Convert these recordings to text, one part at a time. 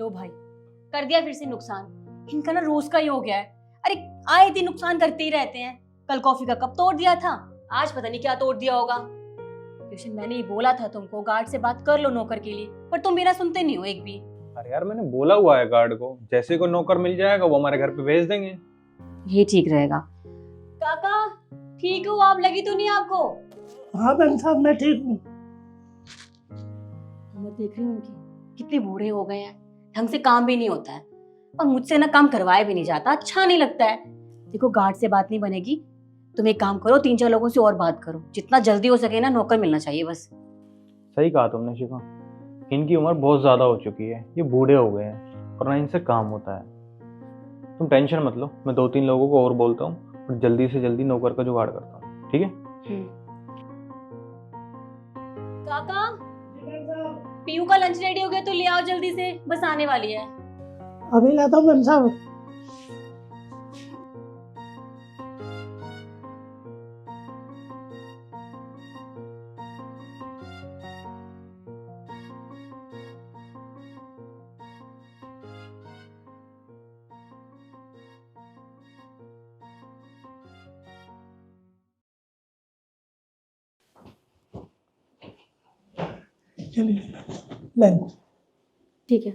लो भाई, कर दिया फिर से नुकसान। इनका ना रोज का ही हो गया है। अरे आए दिन नुकसान करते ही रहते हैं। कल कॉफी का कप तोड़ दिया था, आज पता नहीं क्या तोड़ दिया होगा। ट्यूशन मैंने ही बोला था तुमको गार्ड से बात कर लो नौकर के लिए, पर तुम मेरा सुनते नहीं हो एक भी। अरे यार मैंने बोला हुआ है गार्ड को, जैसे कोई नौकर मिल जाएगा वो हमारे घर पे भेज देंगे। ये ठीक रहेगा। काका ठीक हो आप? लगी तो नहीं आपको? हाँ मैम साहब मैं ठीक हूँ। मैं देख रही हूँ उनकी कितने बूढ़े हो गए हैं, ढंग से काम भी नहीं होता है और मुझसे ना काम करवाया भी नहीं जाता, अच्छा नहीं लगता है। देखो गार्ड से बात नहीं बनेगी, तुम एक काम करो 3-4 लोगों से और बात करो, जितना जल्दी हो सके ना नौकर मिलना चाहिए बस। सही कहा तुमने शिखा, इनकी उम्र बहुत ज्यादा हो चुकी है, ये बूढ़े हो गए हैं और ना इनसे काम होता है। तुम टेंशन मत लो, मैं 2-3 लोगों को और बोलता हूँ और जल्दी से जल्दी नौकर का जुगाड़ करता हूँ, ठीक है? काका पीयू का लंच रेडी हो गया तो ले आओ जल्दी से, बस आने वाली है। अभी लाता हूँ मैम साहब। चलिए लंच। ठीक है।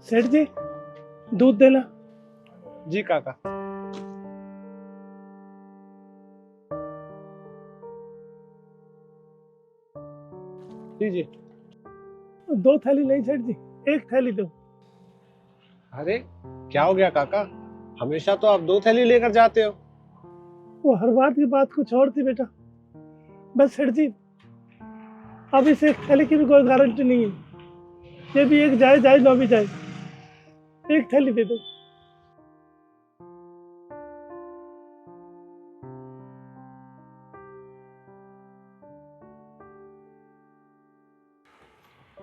सेठ जी दूध देना। जी काका। लीजिए। 2 थैली नहीं सेठ जी, 1 थैली दो। अरे क्या हो गया काका, हमेशा तो आप 2 थैली लेकर जाते हो। वो हर बार की बात कुछ और थी बेटा। बस सेठ जी अब इस 1 थैली की भी कोई गारंटी नहीं है, ये भी एक जाए जाए ना भी जाए, 1 थैली दे दो।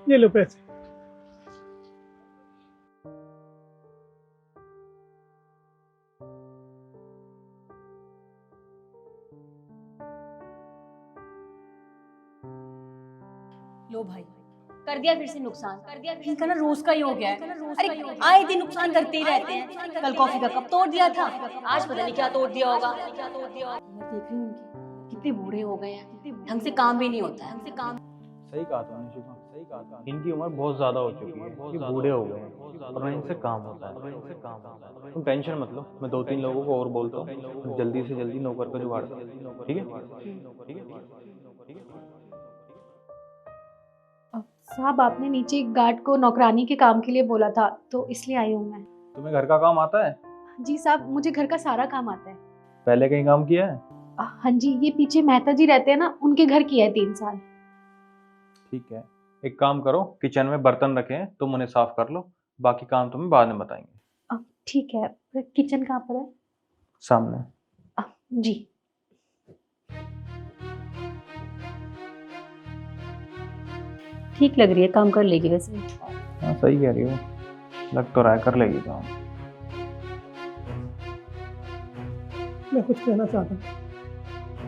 ये लो पैसे। लो भाई, कर दिया फिर से नुकसान। इनका ना रोज का ही हो गया है। अरे आए दिन नुकसान करते ही रहते हैं। कल कॉफी का कप तोड़ दिया था, आज पता नहीं क्या तोड़ दिया होगा। मैं देख रही हूँ उनकी कितने बूढ़े हो गए हैं, ढंग से काम भी नहीं होता है। सही कहा तुमने शिखा, सही कहा। इनकी उम्र बहुत ज्यादा हो चुकी है, ये बूढ़े हो गए हैं और ना इनसे काम होता है। तुम टेंशन मत लो, मैं 2-3 लोगों को और बोलता हूँ और जल्दी से जल्दी नौकर का जुगाड़ करता हूँ, ठीक है? साहब आपने नीचे एक गार्ड को नौकरानी के काम के लिए बोला था, तो इसलिए आई हूँ मैं। तुम्हें घर का काम आता है? जी साहब मुझे घर का सारा काम आता है। पहले कहीं काम किया है? हाँ जी, ये पीछे मेहता जी रहते हैं ना, उनके घर किया है 3 साल। ठीक है, एक काम करो, किचन में बर्तन रखे हैं, तुम उन्हें साफ कर लो, बाकी काम तुम्हें बाद में बताएंगे। ठीक है, किचन कहाँ पर है? सामने। जी। ठीक लग रही है, काम कर लेगी वैसे। हाँ सही कह रही हो, लग तो रहा है कर लेगी काम। मैं कुछ कहना चाहता हूँ,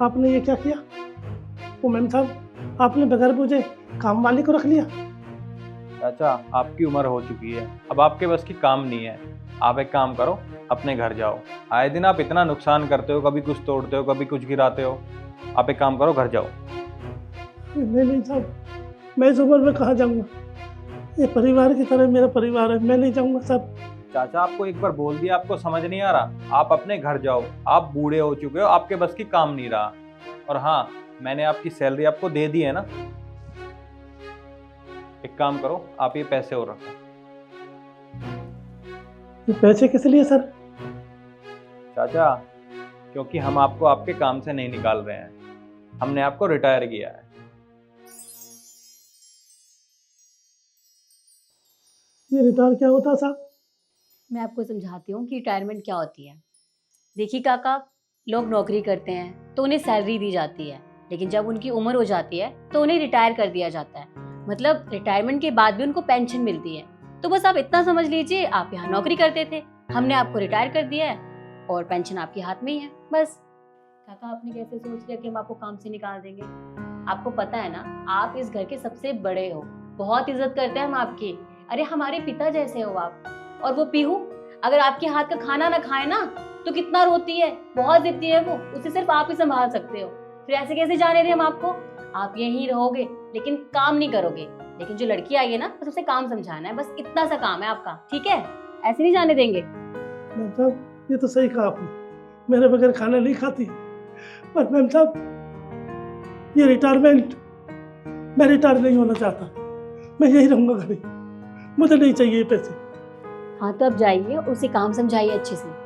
आपने ये क्या किया? वो मैम साहब आपने बगैर पूछे काम वाली को रख लिया। चाचा आपकी उम्र हो चुकी है, अब आपके बस की काम नहीं है। आप एक काम करो, अपने घर जाओ। आए दिन आप इतना नुकसान करते हो, कभी कुछ तोड़ते हो, कभी कुछ गिराते हो। आप एक काम करो, घर जाओ। नहीं साहब, मैं इस उम्र में कहाँ जाऊँगा? ये परिवार की तरह मेरा परिवार है, मैं नहीं जाऊँगा साहब। चाचा आपको एक बार बोल दिया, आपको समझ नहीं आ रहा? आप अपने घर जाओ, आप बूढ़े हो चुके हो, आपके बस की काम नहीं रहा। और हाँ, मैंने आपकी सैलरी आपको दे दी है ना। एक काम करो, आप ये पैसे और रखो। ये पैसे किस लिए सर? चाचा क्योंकि हम आपको आपके काम से नहीं निकाल रहे हैं, हमने आपको रिटायर किया है। ये रिटायर क्या होता साहब? मैं आपको समझाती हूँ कि रिटायरमेंट क्या होती है। देखिए काका, लोग नौकरी करते हैं तो उन्हें सैलरी दी जाती है, लेकिन जब उनकी उम्र हो जाती है तो उन्हें रिटायर कर दिया जाता है। मतलब रिटायरमेंट के बाद भी उनको पेंशन मिलती है। तो बस आप इतना समझ लीजिए, आप यहाँ नौकरी करते थे, हमने आपको रिटायर कर दिया है और पेंशन आपके हाथ में ही है बस। काका आपने कैसे सोच लिया कि हम आपको काम से निकाल देंगे? आपको पता है ना, आप इस घर के सबसे बड़े हो, बहुत इज्जत करते हैं हम आपकी। अरे हमारे पिता जैसे हो आप। और वो पीहू, अगर आपके हाथ का खाना ना खाए ना तो कितना रोती है, बहुत जिद्दी है वो, उसे सिर्फ आप ही संभाल सकते हो। फिर ऐसे कैसे जाने दें हम आपको? आप यहीं रहोगे लेकिन काम नहीं करोगे। लेकिन जो लड़की आई है ना, बस उसे काम समझाना है, बस इतना सा काम है आपका, ठीक है? ऐसे नहीं जाने देंगे। मैम साहब ये तो सही कहा आपने, मेरे बगैर खाना नहीं खाती। पर मैम साहब ये रिटायरमेंट, मैं रिटायर नहीं होना चाहता, मैं यही रहूँगा घर ही, मुझे नहीं चाहिए ये पैसे। हाँ तो अब जाइए, उसे काम समझाइए अच्छे से।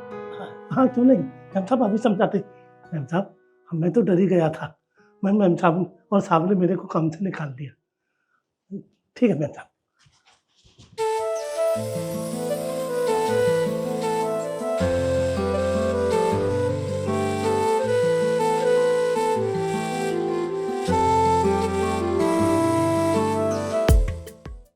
हाँ तो नहीं मैम साहब अभी समझाते। मैम साहब मैं तो डर ही गया था, मैम साहब और साहब ने मेरे को काम से निकाल दिया। ठीक है मैम साहब।